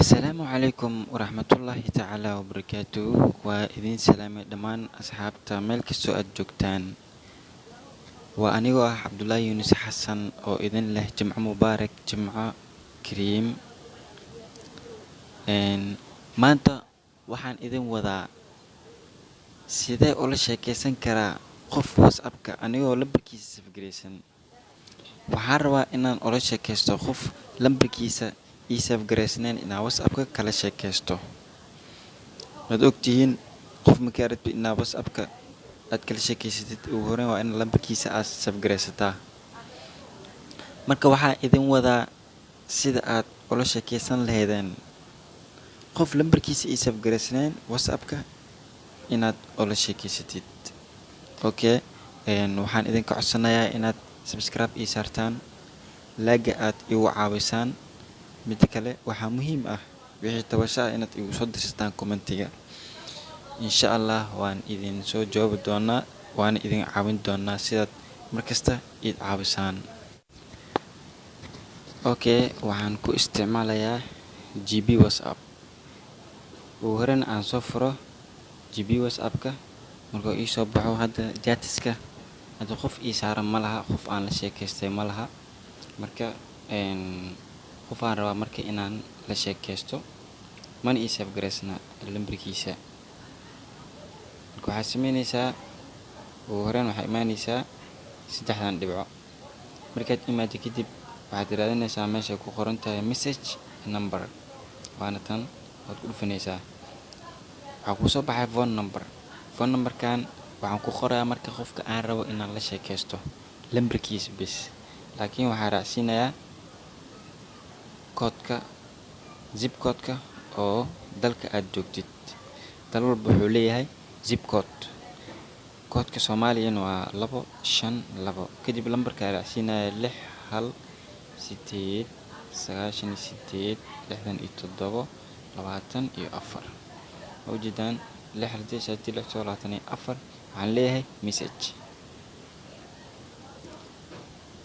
السلام عليكم ورحمة الله تعالى وبركاته وإذن سلامة دمان أصحابتا ميل كستو أدجوكتان وأنيغو عبد الله يونس حسن أو إذن له جمعة مبارك جمعة كريم إن مانتا waxaan idin wadaa sidee ula sheekeysan karaa qof WhatsApp-ka anigoo lambarkiisa safgareysan. Waxaan rabaa inaan ula sheekeysto qof lambarkiisa ii safgareysnayn inaan WhatsApp-ka kala sheekeysto. Waad ogtihiin qof markaa rabto inaa WhatsApp-ka aad kala sheekeysatid ugu horreyn waa in lambarkiisa aad safgareysataa. Marka waxaa idin wadaa sida aad ula sheekeysan lahaydeen qof lambarkiisa ii safgareysnayn WhatsApp-ka inaad ula sheekeysatid. Okay, waxaan idinka codsanayaa inaad subscribe ii saartaan, like aad igu caawisaan. Mid kale waxaa muhiim ah wixii tabasho ah inaad igu soo dirsataan commentiga. Insha Allah waan idin soo jawaabi doonaa, waan idin caawin doonaa sidaad markasta ii caawisaan. Okay, waxaan ku isticmaalayaa GB WhatsApp. Ugu horreyn aan soo furo GB WhatsApp-ka. Markuu ii soo baxo hadda jatiska hadda qof ii saaran ma laha, qof aan la sheekeystay ma laha. Marka qof aan rabaa marka inaan la sheekeysto mana ii safgareysna lambarkiisa. Marka waxaad sameynaysaa ugu horreyn waxaad imaanaysaa saddexdan dhibco. Markaad imaado kadib waxaad raadinaysaa meesha ku qoran tahay message number, waana tan waad ku dhufanaysaa. Waxaa kuu soo baxay phone number. Phone number-kan waxaan ku qorayaa marka qofka aan rabo inaan la sheekeysto lambarkiisa bis, laakiin waxaa raacsiinayaa koodka zip code-ka oo dalka aad joogtid. Dal walba wuxuu leeyahay zip code. Koodka Soomaaliyan waa 252. Kadib lambarka raacsiinaya 6 hal 8 98 67 24. Ujeedaan 6 waxaan leeyahay message.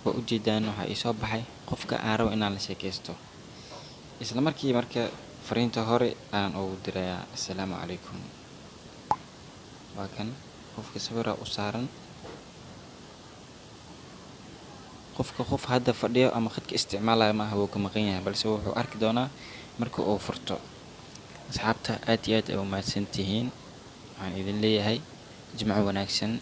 Ujeedaan waxaa ii soo baxay qofka aan rabo inaan la sheekeysto. Isla markii marka fariinta hore aan ugu dirayaa assalaamu calaykum. Waa kan qofka sawira u saaran. Qofka qof hadda fadhiyo ama khadka isticmaalaya ma aha, wuu ka maqan yahay, balse wuxuu arki doonaa marka uu furto. Asxaabta aad iyo aad ay u mahadsantihiin. Waxaan idin leeyahay jimco wanaagsan.